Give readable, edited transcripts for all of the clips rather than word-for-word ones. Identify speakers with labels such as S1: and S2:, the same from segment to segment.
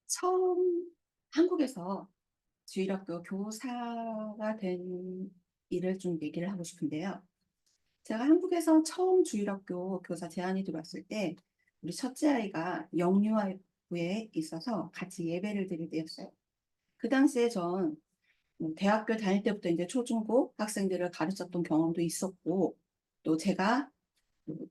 S1: 처음 한국에서 주일학교 교사가 된 일을 좀 얘기를 하고 싶은데요. 제가 한국에서 처음 주일학교 교사 제안이 들어왔을 때 우리 첫째 아이가 영유아부에 있어서 같이 예배를 드릴 때였어요. 그 당시에 전 대학교 다닐 때부터 이제 초중고 학생들을 가르쳤던 경험도 있었고, 또 제가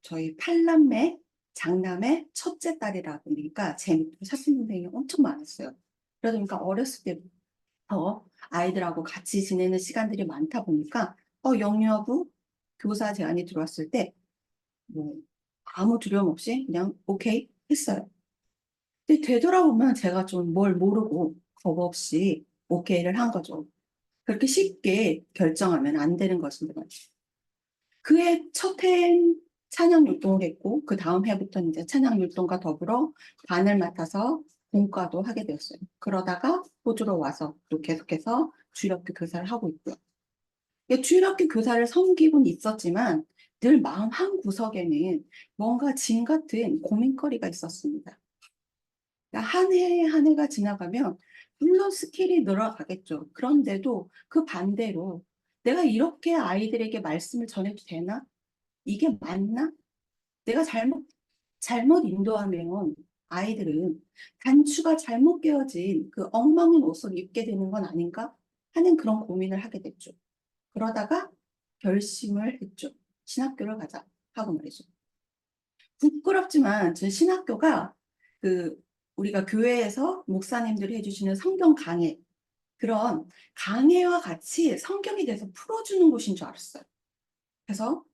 S1: 저희 팔남매 장남의 첫째 딸이라 보니까 제 밑으로 사촌 동생이 엄청 많았어요. 그러다 보니까 어렸을 때부터 아이들하고 같이 지내는 시간들이 많다 보니까 영유아부 교사 제안이 들어왔을 때 뭐 아무 두려움 없이 그냥 오케이 했어요. 근데 되돌아보면 제가 좀 뭘 모르고 겁 없이 오케이를 한 거죠. 그렇게 쉽게 결정하면 안 되는 것인데 말이죠. 그해 첫 해엔 찬양 율동을 했고 그 다음 해부터 이제 찬양 율동과 더불어 반을 맡아서 본과도 하게 되었어요. 그러다가 호주로 와서 또 계속해서 주일학교 교사를 하고 있고요. 주일학교 교사를 섬기곤 있었지만 늘 마음 한 구석에는 뭔가 진 같은 고민거리가 있었습니다. 그러니까 한 해 한 해가 지나가면 물론 스킬이 늘어가겠죠. 그런데도 그 반대로 내가 이렇게 아이들에게 말씀을 전해도 되나? 이게 맞나? 내가 잘못 인도하면 아이들은 단추가 잘못 끼워진 그 엉망인 옷을 입게 되는 건 아닌가 하는 그런 고민을 하게 됐죠. 그러다가 결심을 했죠. 신학교를 가자 하고 말이죠. 부끄럽지만 제 신학교가 그 우리가 교회에서 목사님들이 해주시는 성경 강해, 그런 강해와 같이 성경에 대해서 풀어주는 곳인 줄 알았어요. 그래서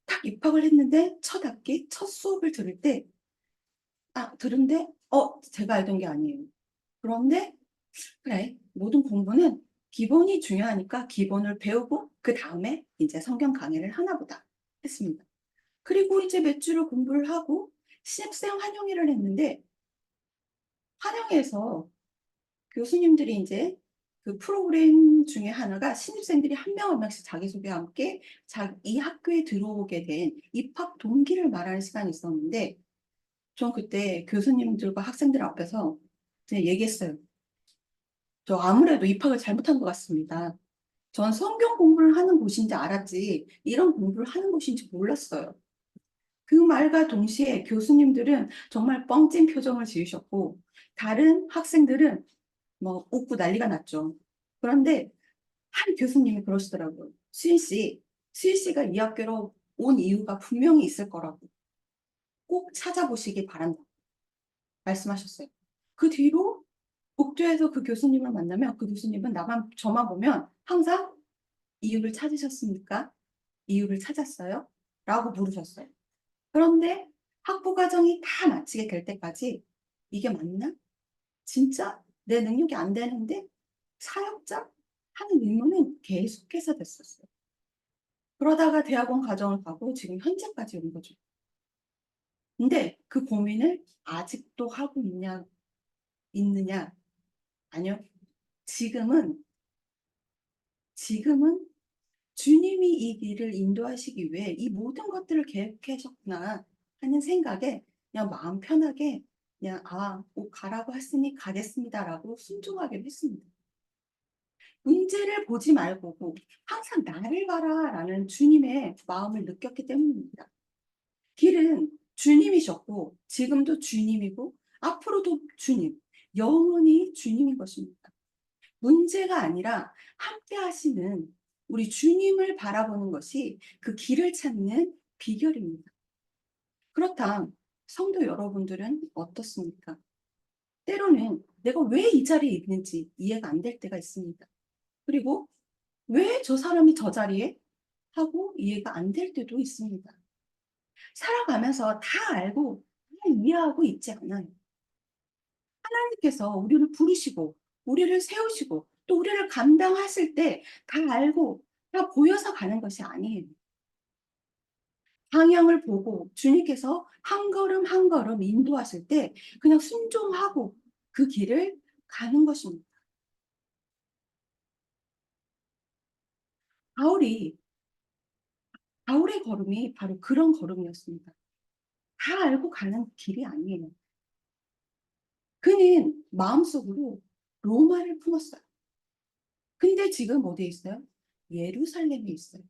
S1: 딱 입학을 했는데 첫 학기 첫 수업을 들을 때 들은데 제가 알던 게 아니에요. 그런데 그래, 모든 공부는 기본이 중요하니까 기본을 배우고 그 다음에 이제 성경 강해를 하나 보다 했습니다. 그리고 이제 몇 주를 공부를 하고 신입생 환영회를 했는데, 환영회에서 교수님들이 이제 그 프로그램 중에 하나가 신입생들이 한 명 한 명씩 자기소개와 함께 이 학교에 들어오게 된 입학 동기를 말하는 시간이 있었는데, 전 그때 교수님들과 학생들 앞에서 이제 얘기했어요. 저 아무래도 입학을 잘못한 것 같습니다. 전 성경 공부를 하는 곳인지 알았지 이런 공부를 하는 곳인지 몰랐어요. 그 말과 동시에 교수님들은 정말 뻥찐 표정을 지으셨고 다른 학생들은 뭐 웃고 난리가 났죠. 그런데 한 교수님이 그러시더라고요. 수인 씨가 이 학교로 온 이유가 분명히 있을 거라고 꼭 찾아보시기 바란다 말씀하셨어요. 그 뒤로 복도에서 그 교수님을 만나면 그 교수님은 저만 보면 항상 이유를 찾으셨습니까? 이유를 찾았어요? 라고 물으셨어요. 그런데 학부 과정이 다 마치게 될 때까지 이게 맞나? 진짜 내 능력이 안 되는데 사역자? 하는 의문은 계속해서 됐었어요. 그러다가 대학원 과정을 가고 지금 현재까지 온 거죠. 근데 그 고민을 아직도 하고 있느냐? 아니요. 지금은, 지금은 주님이 이 길을 인도하시기 위해 이 모든 것들을 계획하셨구나 하는 생각에 그냥 마음 편하게 그냥 옷 가라고 했으니 가겠습니다라고 순종하기로 했습니다. 문제를 보지 말고 항상 나를 봐라라는 주님의 마음을 느꼈기 때문입니다. 길은 주님이셨고 지금도 주님이고 앞으로도 주님, 영원히 주님인 것입니다. 문제가 아니라 함께 하시는 우리 주님을 바라보는 것이 그 길을 찾는 비결입니다. 그렇다면 성도 여러분들은 어떻습니까? 때로는 내가 왜 이 자리에 있는지 이해가 안 될 때가 있습니다. 그리고 왜 저 사람이 저 자리에? 하고 이해가 안 될 때도 있습니다. 살아가면서 다 알고 다 이해하고 있지 않아요. 하나님께서 우리를 부르시고 우리를 세우시고 또 우리를 감당하실 때 다 알고 다 보여서 가는 것이 아니에요. 방향을 보고 주님께서 한 걸음 한 걸음 인도하실 때 그냥 순종하고 그 길을 가는 것입니다. 바울이 바울의 걸음이 바로 그런 걸음이었습니다. 다 알고 가는 길이 아니에요. 그는 마음속으로 로마를 품었어요. 근데 지금 어디에 있어요? 예루살렘에 있어요.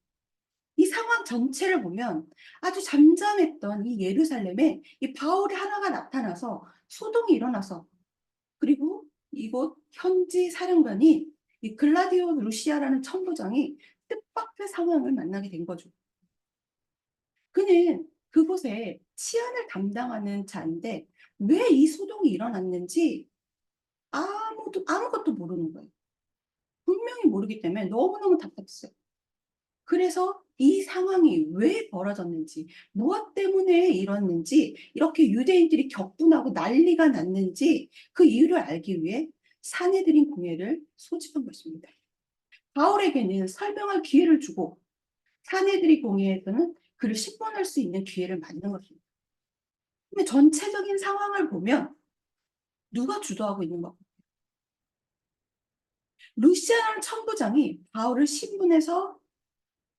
S1: 이 상황 전체를 보면 아주 잠잠했던 이 예루살렘에 이 바울이 하나가 나타나서 소동이 일어나서, 그리고 이곳 현지 사령관이 이 글라디오 루시아라는 천부장이 뜻밖의 상황을 만나게 된 거죠. 그는 그곳에 치안을 담당하는 자인데 왜 이 소동이 일어났는지 아무것도 모르는 거예요. 분명히 모르기 때문에 너무너무 답답했어요. 그래서 이 상황이 왜 벌어졌는지, 무엇 때문에 이랬는지, 이렇게 유대인들이 격분하고 난리가 났는지 그 이유를 알기 위해 사내들인 공회를 소집한 것입니다. 바울에게는 설명할 기회를 주고 사내들이 공회에서는 그를 신문할 수 있는 기회를 만든 것입니다. 근데 전체적인 상황을 보면 누가 주도하고 있는 것 같아요? 루시아라는 천부장이 바울을 신문해서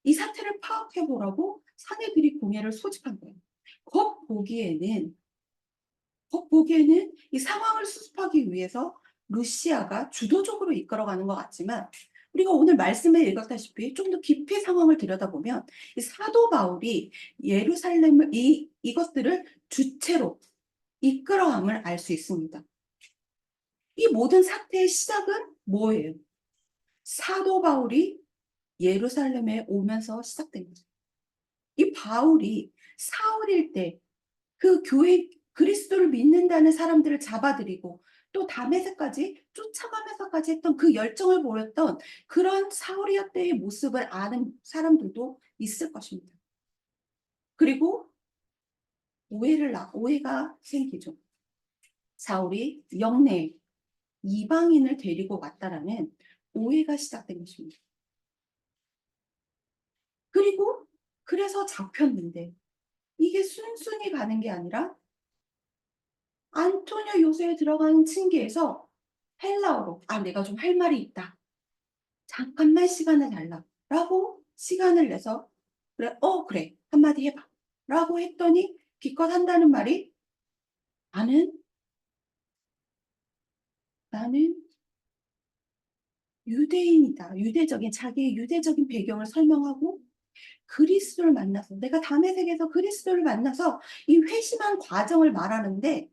S1: 이 사태를 파악해 보라고 사내들이 공회를 소집한 거예요. 겉 보기에는 겉 보기에는 이 상황을 수습하기 위해서 루시아가 주도적으로 이끌어가는 것 같지만, 우리가 오늘 말씀을 읽었다시피 좀 더 깊이 상황을 들여다보면 이 사도 바울이 예루살렘을 이것들을 주체로 이끌어감을 알 수 있습니다. 이 모든 사태의 시작은 뭐예요? 사도 바울이 예루살렘에 오면서 시작된 거죠. 이 바울이 사울일 때 그 교회 그리스도를 믿는다는 사람들을 잡아들이고 또 다메섹까지 쫓아가면서까지 했던 그 열정을 보였던 그런 사울이었 때의 모습을 아는 사람들도 있을 것입니다. 그리고 오해가 생기죠. 사울이 영내 이방인을 데리고 왔다라는 오해가 시작된 것입니다. 그리고 그래서 잡혔는데 이게 순순히 가는 게 아니라 안토니오 요새에 들어간 층계에서 헬라어로 내가 좀 할 말이 있다. 잠깐만 시간을 달라. 라고 시간을 내서 그래, 그래. 한마디 해봐. 라고 했더니 기껏 한다는 말이 나는, 나는 유대인이다. 자기의 유대적인 배경을 설명하고 그리스도를 만나서 내가 다메섹에서 그리스도를 만나서 이 회심한 과정을 말하는데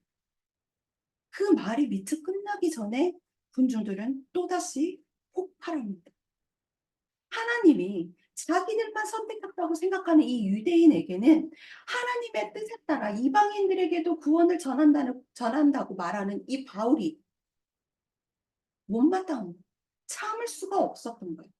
S1: 그 말이 미처 끝나기 전에 군중들은 또다시 폭발합니다. 하나님이 자기들만 선택했다고 생각하는 이 유대인에게는 하나님의 뜻에 따라 이방인들에게도 구원을 전한다고 말하는 이 바울이 못마땅한 거예요. 참을 수가 없었던 거예요.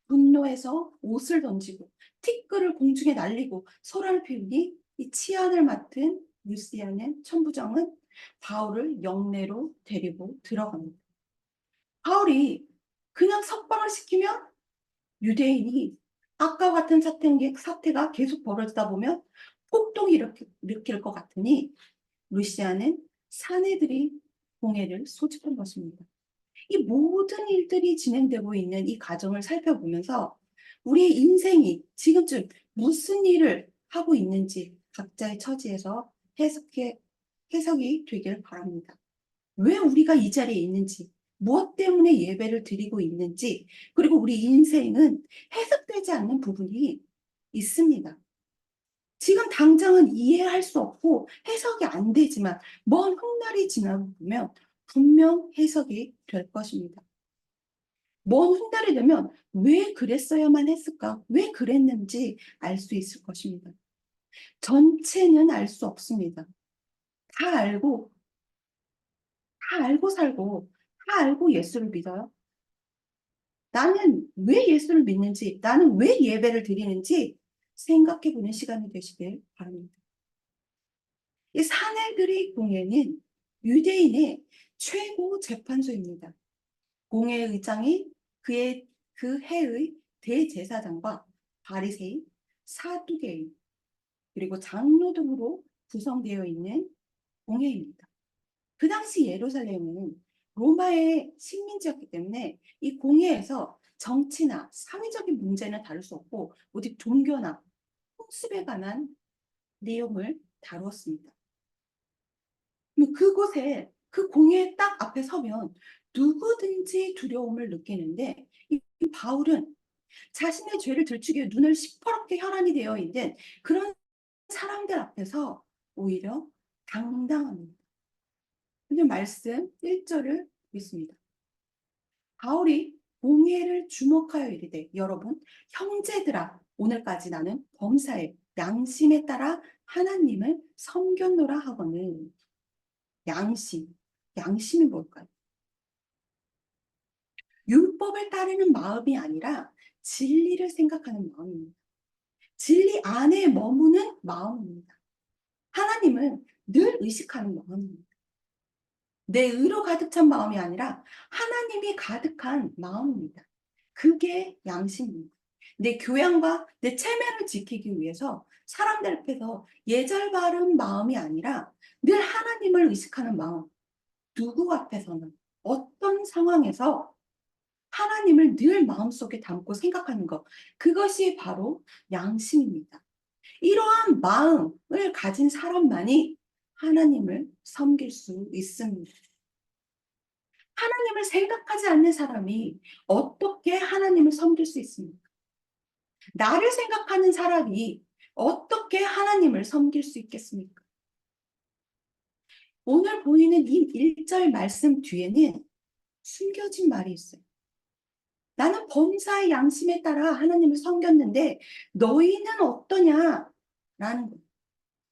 S1: 분노해서 옷을 던지고 티끌을 공중에 날리고 소란을 피우니 이 치안을 맡은 루시아는 천부장은 바울을 영내로 데리고 들어갑니다. 바울이 그냥 석방을 시키면 유대인이 아까 같은 사태가 계속 벌어지다 보면 폭동이 일으킬 것 같으니 루시아는 사내들이 공회를 소집한 것입니다. 이 모든 일들이 진행되고 있는 이 과정을 살펴보면서 우리의 인생이 지금쯤 무슨 일을 하고 있는지 각자의 처지에서 해석이 되길 바랍니다. 왜 우리가 이 자리에 있는지, 무엇 때문에 예배를 드리고 있는지, 그리고 우리 인생은 해석되지 않는 부분이 있습니다. 지금 당장은 이해할 수 없고 해석이 안 되지만 먼 훗날이 지나보면 분명 해석이 될 것입니다. 먼 훗날이 되면 왜 그랬어야만 했을까? 왜 그랬는지 알 수 있을 것입니다. 전체는 알 수 없습니다. 다 알고, 다 알고 살고, 다 알고 예수를 믿어요? 나는 왜 예수를 믿는지, 나는 왜 예배를 드리는지 생각해 보는 시간이 되시길 바랍니다. 이 사내들의 공회는 유대인의 최고 재판소입니다. 공회 의장이 그 해의 대제사장과 바리새인, 사두개인, 그리고 장로 등으로 구성되어 있는 공회입니다. 그 당시 예루살렘은 로마의 식민지였기 때문에 이 공회에서 정치나 사회적인 문제는 다룰 수 없고 오직 종교나 풍습에 관한 내용을 다루었습니다. 그곳에 그 공회 딱 앞에 서면 누구든지 두려움을 느끼는데 이 바울은 자신의 죄를 들추기 위해 눈을 시퍼렇게 혈안이 되어 있는 그런 사람들 앞에서 오히려 당당합니다. 오늘 말씀 1절을 읽습니다. 바울이 공회를 주목하여 이르되 여러분 형제들아 오늘까지 나는 범사에 양심에 따라 하나님을 섬겼노라 하거늘. 양심이 뭘까요? 율법을 따르는 마음이 아니라 진리를 생각하는 마음입니다. 진리 안에 머무는 마음입니다. 하나님을 늘 의식하는 마음입니다. 내 의로 가득 찬 마음이 아니라 하나님이 가득한 마음입니다. 그게 양심입니다. 내 교양과 내 체면을 지키기 위해서 사람들 앞에서 예절 바른 마음이 아니라 늘 하나님을 의식하는 마음. 누구 앞에서는 어떤 상황에서 하나님을 늘 마음속에 담고 생각하는 것. 그것이 바로 양심입니다. 이러한 마음을 가진 사람만이 하나님을 섬길 수 있습니다. 하나님을 생각하지 않는 사람이 어떻게 하나님을 섬길 수 있습니까? 나를 생각하는 사람이 어떻게 하나님을 섬길 수 있겠습니까? 오늘 보이는 이 1절 말씀 뒤에는 숨겨진 말이 있어요. 나는 범사의 양심에 따라 하나님을 섬겼는데 너희는 어떠냐? 라는 거예요.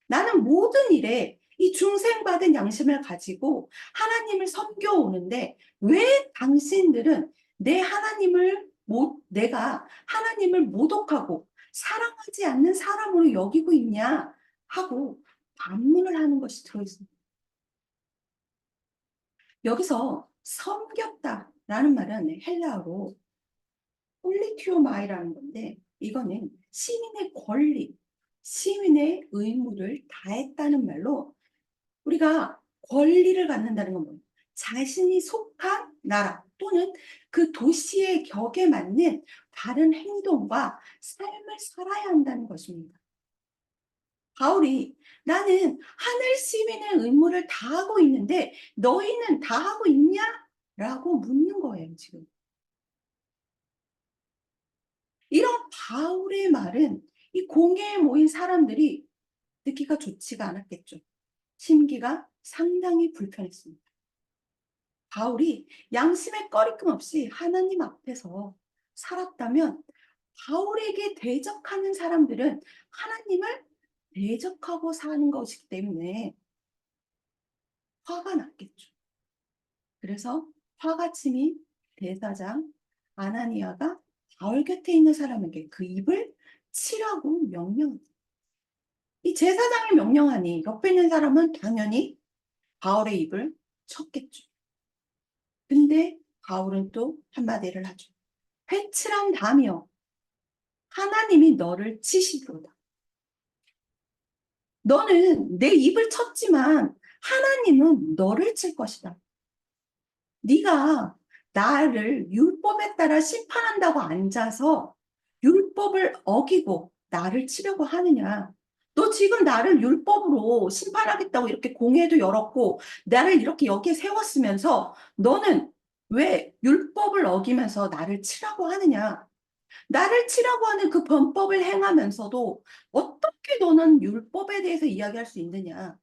S1: 나는 모든 일에 이 중생받은 양심을 가지고 하나님을 섬겨오는데 왜 당신들은 내가 하나님을 모독하고 사랑하지 않는 사람으로 여기고 있냐? 하고 반문을 하는 것이 들어있습니다. 여기서 섬겼다라는 말은 헬라어로 폴리티오마이라는 건데 이거는 시민의 권리, 시민의 의무를 다했다는 말로 우리가 권리를 갖는다는 건 뭐예요? 자신이 속한 나라 또는 그 도시의 격에 맞는 바른 행동과 삶을 살아야 한다는 것입니다. 바울이 나는 하늘 시민의 의무를 다하고 있는데 너희는 다하고 있냐? 라고 묻는 거예요, 지금. 이런 바울의 말은 이 공회에 모인 사람들이 듣기가 좋지가 않았겠죠. 심기가 상당히 불편했습니다. 바울이 양심의 꺼리낌 없이 하나님 앞에서 살았다면 바울에게 대적하는 사람들은 하나님을 대적하고 사는 것이기 때문에 화가 났겠죠. 그래서 화가 치민 대사장 아나니아가 바울 곁에 있는 사람에게 그 입을 치라고 명령합니다. 이 제사장이 명령하니 옆에 있는 사람은 당연히 바울의 입을 쳤겠죠. 근데 바울은 또 한마디를 하죠. 회칠한 담이여 하나님이 너를 치시리로다. 너는 내 입을 쳤지만 하나님은 너를 칠 것이다. 네가 나를 율법에 따라 심판한다고 앉아서 율법을 어기고 나를 치려고 하느냐. 너 지금 나를 율법으로 심판하겠다고 이렇게 공회도 열었고 나를 이렇게 여기에 세웠으면서 너는 왜 율법을 어기면서 나를 치라고 하느냐. 나를 치라고 하는 그 범법을 행하면서도 어떻게 너는 율법에 대해서 이야기할 수 있느냐.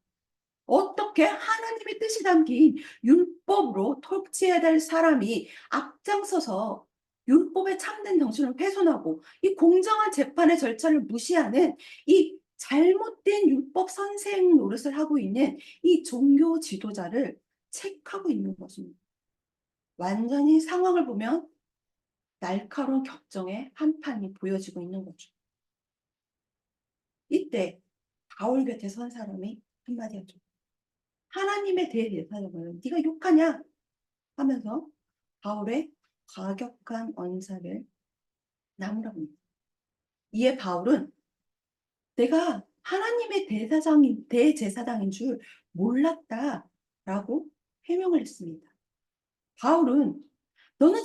S1: 어떻게 하나님의 뜻이 담긴 율법으로 통치해야 될 사람이 앞장서서 율법의 참된 정신을 훼손하고 이 공정한 재판의 절차를 무시하는 이 잘못된 율법 선생 노릇을 하고 있는 이 종교 지도자를 책하고 있는 것입니다. 완전히 상황을 보면 날카로운 격정의 한판이 보여지고 있는 거죠. 이때 바울 곁에 선 사람이 한마디 하죠. 하나님의 대제사장을 네가 욕하냐? 하면서 바울의 과격한 언사를 나무라고 합니다. 이에 바울은 내가 하나님의 대제사장인 줄 몰랐다라고 해명을 했습니다. 바울은 너는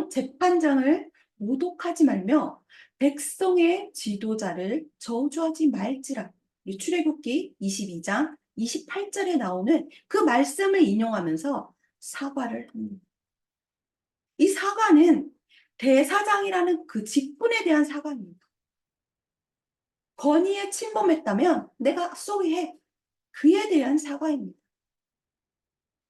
S1: 재판장을 모독하지 말며 백성의 지도자를 저주하지 말지라. 출애굽기 22장 28절에 나오는 그 말씀을 인용하면서 사과를 합니다. 이 사과는 대사장이라는 그 직분에 대한 사과입니다. 권위에 침범했다면 내가 쏘리해. 그에 대한 사과입니다.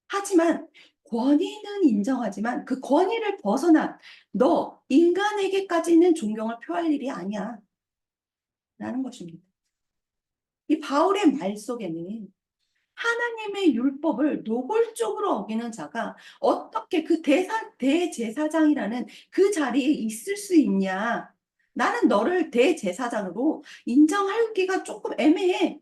S1: 하지만 권위는 인정하지만 그 권위를 벗어난 너 인간에게까지는 존경을 표할 일이 아니야 라는 것입니다. 이 바울의 말 속에는 하나님의 율법을 노골적으로 어기는 자가 어떻게 그 대제사장이라는 그 자리에 있을 수 있냐. 나는 너를 대제사장으로 인정하기가 조금 애매해.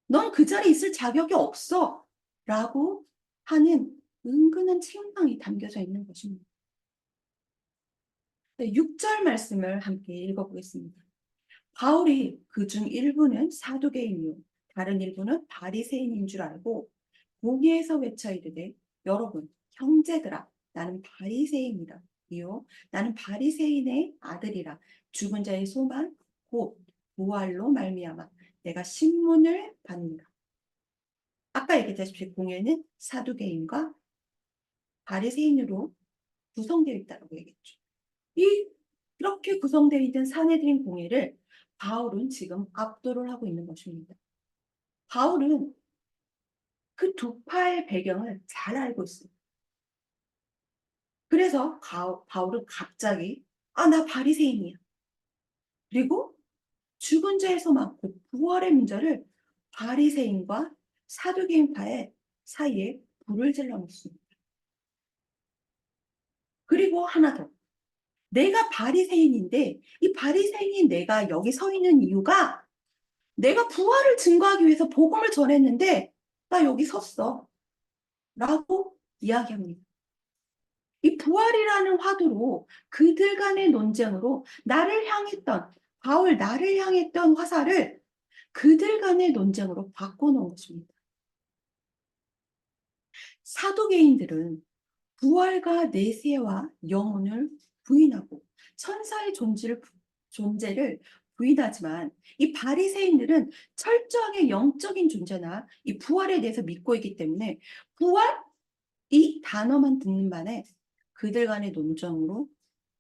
S1: 넌 그 자리에 있을 자격이 없어. 라고 하는 은근한 책망이 담겨져 있는 것입니다. 6절 말씀을 함께 읽어보겠습니다. 바울이 그중 일부는 사두개인이요 다른 일부는 바리새인인 줄 알고 공회에서 외쳐 이르되 여러분 형제들아 나는 바리새인이라 이요 나는 바리새인의 아들이라 죽은 자의 소망 곧 부활로 말미암아 내가 신문을 받는다. 아까 얘기했다시피 공회는 사두개인과 바리새인으로 구성되어 있다고 얘기했죠. 이렇게 구성되어 있는 사내들인 공회를 바울은 지금 압도를 하고 있는 것입니다. 바울은 그 두 파의 배경을 잘 알고 있습니다. 그래서 바울은 갑자기 나 바리새인이야. 그리고 죽은 자의 소망, 그 부활의 문제를 바리새인과 사두개인파의 사이에 불을 질러 놓습니다. 그리고 하나 더. 내가 바리새인인데 이 바리새인인 내가 여기 서 있는 이유가 내가 부활을 증거하기 위해서 복음을 전했는데 나 여기 섰어. 라고 이야기합니다. 이 부활이라는 화두로 그들 간의 논쟁으로 나를 향했던 화살을 그들 간의 논쟁으로 바꿔놓은 것입니다. 사도개인들은 부활과 내세와 영혼을 부인하고 천사의 존재를 부인하지만 이 바리새인들은 철저하게 영적인 존재나 이 부활에 대해서 믿고 있기 때문에 부활 이 단어만 듣는 반에 그들 간의 논쟁으로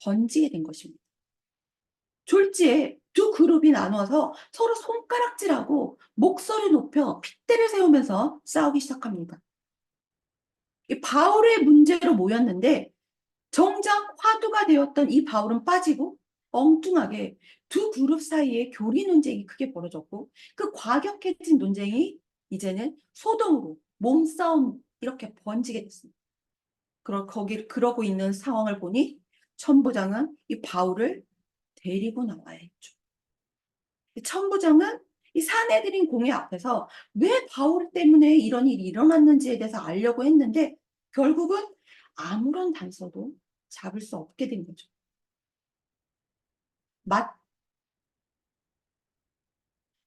S1: 번지게 된 것입니다. 졸지에 두 그룹이 나눠서 서로 손가락질하고 목소리 높여 핏대를 세우면서 싸우기 시작합니다. 이 바울의 문제로 모였는데 정작 화두가 되었던 이 바울은 빠지고 엉뚱하게 두 그룹 사이에 교리 논쟁이 크게 벌어졌고 그 과격해진 논쟁이 이제는 소동으로 몸싸움 이렇게 번지게 됐습니다. 그러고 있는 상황을 보니 천부장은 이 바울을 데리고 나와야 했죠. 천부장은 이 사내들인 공회 앞에서 왜 바울 때문에 이런 일이 일어났는지에 대해서 알려고 했는데 결국은 아무런 단서도 잡을 수 없게 된 거죠.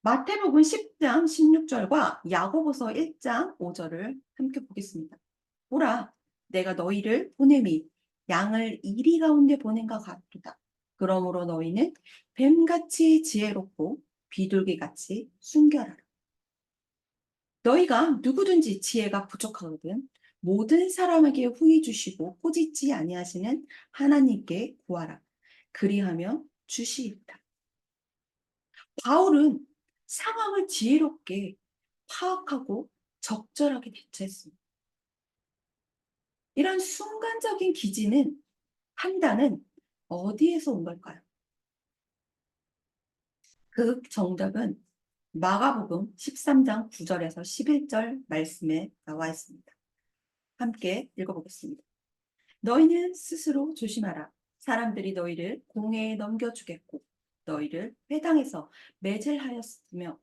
S1: 마태복음 10장 16절과 야고보서 1장 5절을 함께 보겠습니다. 보라, 내가 너희를 보냄이 양을 이리 가운데 보낸 것 같도다. 그러므로 너희는 뱀같이 지혜롭고 비둘기같이 순결하라. 너희가 누구든지 지혜가 부족하거든 모든 사람에게 후히 주시고 꾸짖지 아니하시는 하나님께 구하라. 그리하면 주시리다. 바울은 상황을 지혜롭게 파악하고 적절하게 대처했습니다. 이런 순간적인 기지는 판단은 어디에서 온 걸까요? 그 정답은 마가복음 13장 9절에서 11절 말씀에 나와 있습니다. 함께 읽어보겠습니다. 너희는 스스로 조심하라. 사람들이 너희를 공회에 넘겨주겠고 너희를 회당에서 매질하였으며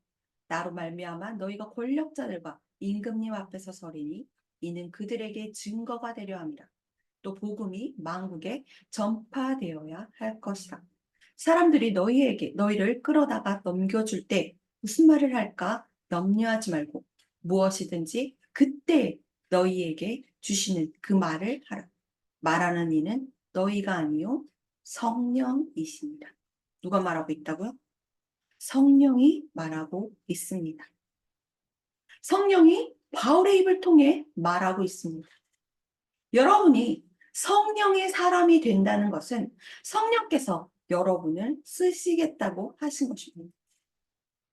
S1: 나로 말미암아 너희가 권력자들과 임금님 앞에서 서리니 이는 그들에게 증거가 되려 함이라. 또 복음이 만국에 전파되어야 할 것이라. 사람들이 너희를 끌어다가 넘겨줄 때 무슨 말을 할까 염려하지 말고 무엇이든지 그때 너희에게 주시는 그 말을 하라. 말하는 이는 너희가 아니요 성령이십니다. 누가 말하고 있다고요? 성령이 말하고 있습니다. 성령이 바울의 입을 통해 말하고 있습니다. 여러분이 성령의 사람이 된다는 것은 성령께서 여러분을 쓰시겠다고 하신 것입니다.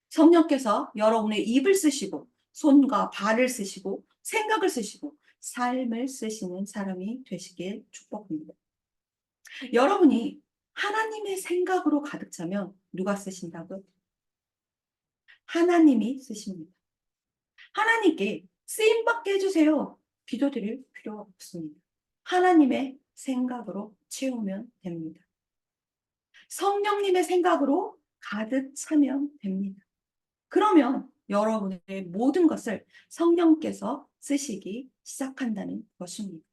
S1: 성령께서 여러분의 입을 쓰시고 손과 발을 쓰시고 생각을 쓰시고 삶을 쓰시는 사람이 되시길 축복합니다. 여러분이 하나님의 생각으로 가득 차면 누가 쓰신다고요? 하나님이 쓰십니다. 하나님께 쓰임받게 해주세요. 기도드릴 필요가 없습니다. 하나님의 생각으로 채우면 됩니다. 성령님의 생각으로 가득 차면 됩니다. 그러면 여러분의 모든 것을 성령께서 쓰시기 시작한다는 것입니다.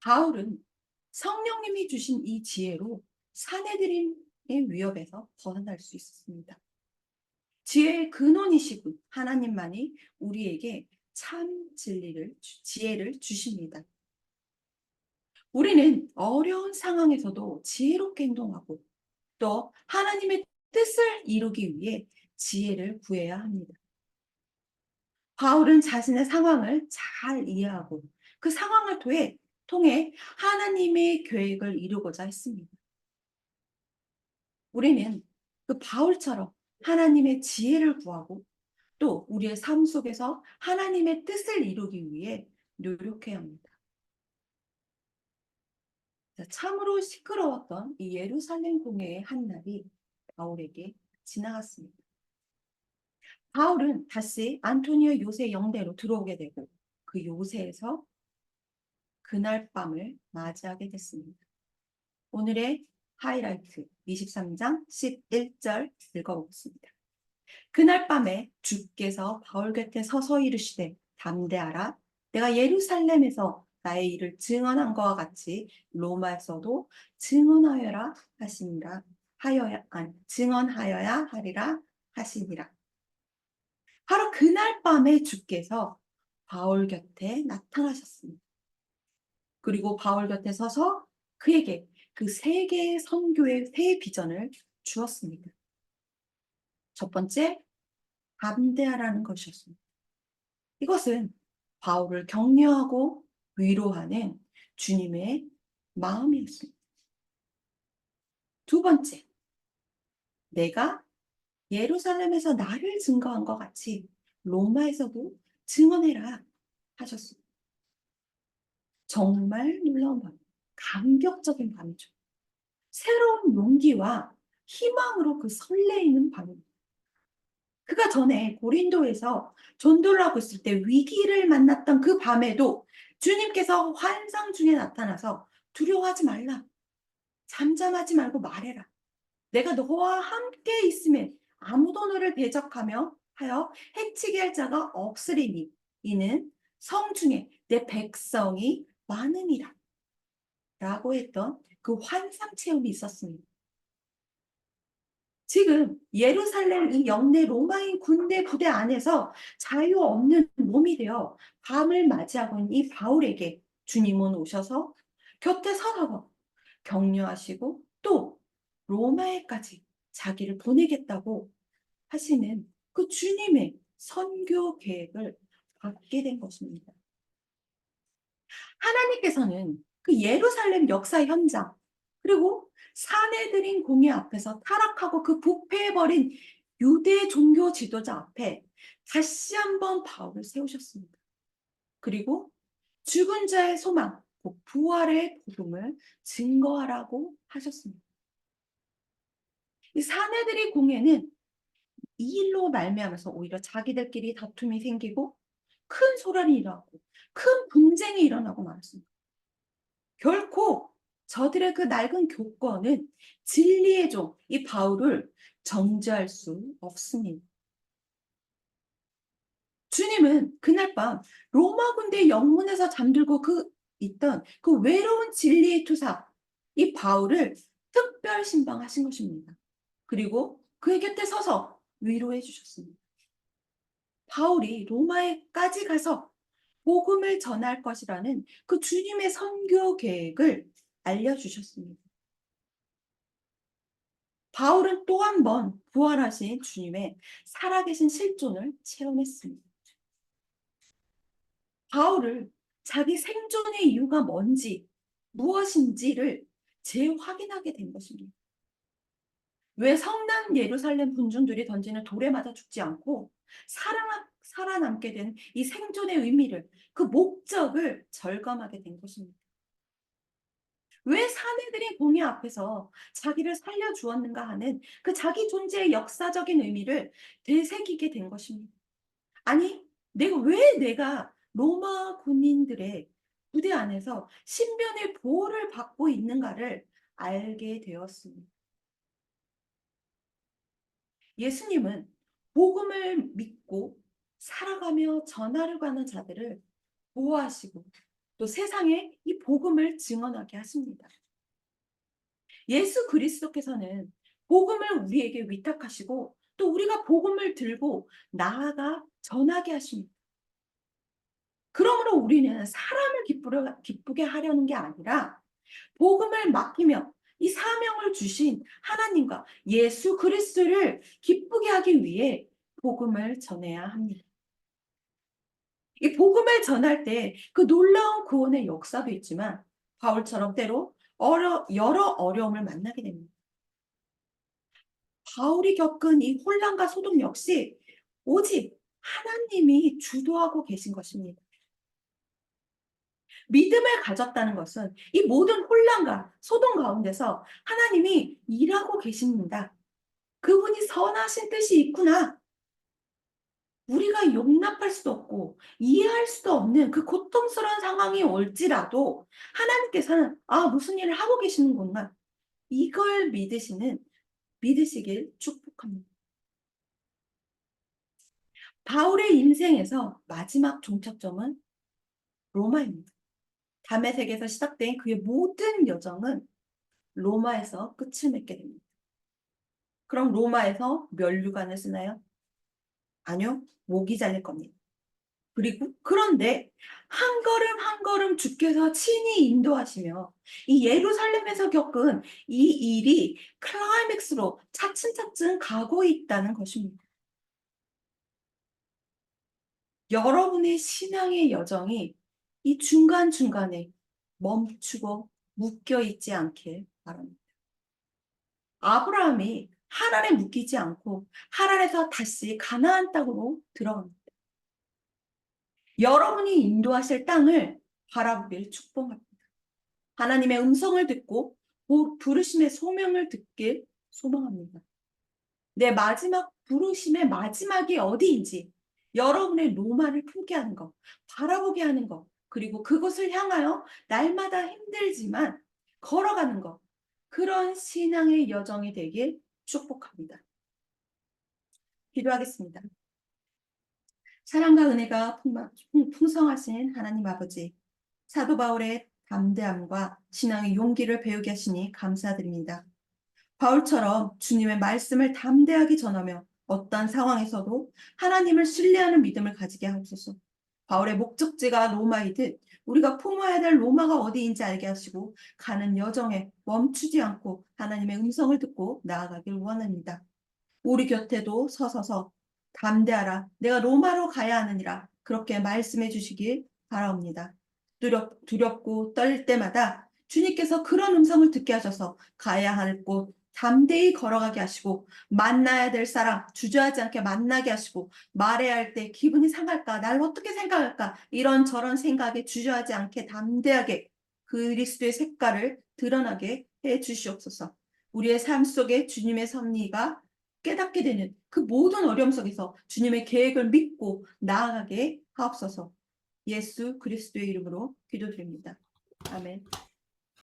S1: 바울은 성령님이 주신 이 지혜로 사내들인의 위협에서 벗어날 수 있었습니다. 지혜의 근원이시군 하나님만이 우리에게 참 지혜를 주십니다. 우리는 어려운 상황에서도 지혜롭게 행동하고 또 하나님의 뜻을 이루기 위해 지혜를 구해야 합니다. 바울은 자신의 상황을 잘 이해하고 그 상황을 통해 하나님의 계획을 이루고자 했습니다. 우리는 그 바울처럼 하나님의 지혜를 구하고 또 우리의 삶 속에서 하나님의 뜻을 이루기 위해 노력해야 합니다. 참으로 시끄러웠던 이 예루살렘 공회의 한 날이 바울에게 지나갔습니다. 바울은 다시 안토니오 요새 영대로 들어오게 되고 그 요새에서 그날 밤을 맞이하게 됐습니다. 오늘의 하이라이트 23장 11절 읽어보겠습니다. 그날 밤에 주께서 바울 곁에 서서 이르시되 담대하라. 내가 예루살렘에서 나의 일을 증언한 것과 같이 로마에서도 증언하여야 하리라 하시니라. 바로 그날 밤에 주께서 바울 곁에 나타나셨습니다. 그리고 바울 곁에 서서 그에게 그 세계의 선교의 새 비전을 주었습니다. 첫 번째, 담대하라는 것이었습니다. 이것은 바울을 격려하고 위로하는 주님의 마음이었습니다. 두 번째, 내가 예루살렘에서 나를 증거한 것 같이 로마에서도 증언해라 하셨습니다. 정말 놀라운 밤, 감격적인 밤이죠. 새로운 용기와 희망으로 그 설레이는 밤입니다. 그가 전에 고린도에서 전도를 하고 있을 때 위기를 만났던 그 밤에도 주님께서 환상 중에 나타나서 두려워하지 말라. 잠잠하지 말고 말해라. 내가 너와 함께 있음에 아무도 너를 대적하며 하여 해치게 할 자가 없으리니 이는 성중에 내 백성이 많으니라. 라고 했던 그 환상 체험이 있었습니다. 지금 예루살렘 이 영내 로마인 군대 부대 안에서 자유 없는 몸이 되어 밤을 맞이하고 있는 이 바울에게 주님은 오셔서 곁에 서서 격려하시고 또 로마에까지 자기를 보내겠다고 하시는 그 주님의 선교 계획을 받게 된 것입니다. 하나님께서는 그 예루살렘 역사 현장 그리고 사내들인 공회 앞에서 타락하고 그 부패해버린 유대 종교 지도자 앞에 다시 한번 바울을 세우셨습니다. 그리고 죽은 자의 소망, 부활의 복음을 증거하라고 하셨습니다. 이 사내들의 공회는 이 일로 말미암아서 오히려 자기들끼리 다툼이 생기고 큰 소란이 일어나고 큰 분쟁이 일어나고 말았습니다. 결코 저들의 그 낡은 교권은 진리의 종, 이 바울을 정죄할 수 없습니다. 주님은 그날 밤 로마 군대 영문에서 잠들고 있던 그 외로운 진리의 투사, 이 바울을 특별 신방하신 것입니다. 그리고 그의 곁에 서서 위로해 주셨습니다. 바울이 로마에까지 가서 복음을 전할 것이라는 그 주님의 선교 계획을 알려주셨습니다. 바울은 또 한 번 부활하신 주님의 살아계신 실존을 체험했습니다. 바울을 자기 생존의 이유가 뭔지, 무엇인지를 재확인하게 된 것입니다. 왜 성난 예루살렘 군중들이 던지는 돌에 맞아 죽지 않고 살아남게 된 이 생존의 의미를, 그 목적을 절감하게 된 것입니다. 왜 사내들이 공의 앞에서 자기를 살려주었는가 하는 그 자기 존재의 역사적인 의미를 되새기게 된 것입니다. 아니, 내가 로마 군인들의 부대 안에서 신변의 보호를 받고 있는가를 알게 되었습니다. 예수님은 복음을 믿고 살아가며 전하려고 하는 자들을 보호하시고 또 세상에 이 복음을 증언하게 하십니다. 예수 그리스도께서는 복음을 우리에게 위탁하시고 또 우리가 복음을 들고 나아가 전하게 하십니다. 그러므로 우리는 사람을 기쁘게 하려는 게 아니라 복음을 맡기며 이 사명을 주신 하나님과 예수 그리스도를 기쁘게 하기 위해 복음을 전해야 합니다. 이 복음을 전할 때 그 놀라운 구원의 역사도 있지만 바울처럼 때로 여러 어려움을 만나게 됩니다. 바울이 겪은 이 혼란과 소동 역시 오직 하나님이 주도하고 계신 것입니다. 믿음을 가졌다는 것은 이 모든 혼란과 소동 가운데서 하나님이 일하고 계십니다. 그분이 선하신 뜻이 있구나. 우리가 용납할 수도 없고 이해할 수도 없는 그 고통스러운 상황이 올지라도 하나님께서는 무슨 일을 하고 계시는구나. 이걸 믿으시길 축복합니다. 바울의 인생에서 마지막 종착점은 로마입니다. 다메섹에서 시작된 그의 모든 여정은 로마에서 끝을 맺게 됩니다. 그럼 로마에서 면류관을 쓰나요? 아니요. 목이 잘릴 겁니다. 그런데 한 걸음 한 걸음 주께서 친히 인도하시며 이 예루살렘에서 겪은 이 일이 클라이맥스로 차츰차츰 가고 있다는 것입니다. 여러분의 신앙의 여정이 이 중간중간에 멈추고 묶여 있지 않길 바랍니다. 아브라함이 하란에 묶이지 않고 하란에서 다시 가나안 땅으로 들어갑니다. 여러분이 인도하실 땅을 바라보길 축복합니다. 하나님의 음성을 듣고 부르심의 소명을 듣길 소망합니다. 내 마지막 부르심의 마지막이 어디인지 여러분의 로마를 품게 하는 것, 바라보게 하는 것, 그리고 그곳을 향하여 날마다 힘들지만 걸어가는 것, 그런 신앙의 여정이 되길 축복합니다. 기도하겠습니다. 사랑과 은혜가 풍성하신 하나님 아버지, 사도 바울의 담대함과 신앙의 용기를 배우게 하시니 감사드립니다. 바울처럼 주님의 말씀을 담대하게 전하며 어떠한 상황에서도 하나님을 신뢰하는 믿음을 가지게 하옵소서. 바울의 목적지가 로마이듯 우리가 품어야 될 로마가 어디인지 알게 하시고 가는 여정에 멈추지 않고 하나님의 음성을 듣고 나아가길 원합니다. 우리 곁에도 서서서 담대하라. 내가 로마로 가야 하느니라. 그렇게 말씀해 주시길 바라옵니다. 두렵고 떨릴 때마다 주님께서 그런 음성을 듣게 하셔서 가야 할 곳 담대히 걸어가게 하시고 만나야 될 사람 주저하지 않게 만나게 하시고 말해야 할 때 기분이 상할까? 나를 어떻게 생각할까? 이런저런 생각에 주저하지 않게 담대하게 그리스도의 색깔을 드러나게 해 주시옵소서. 우리의 삶 속에 주님의 섭리가 깨닫게 되는 그 모든 어려움 속에서 주님의 계획을 믿고 나아가게 하옵소서. 예수 그리스도의 이름으로 기도드립니다. 아멘.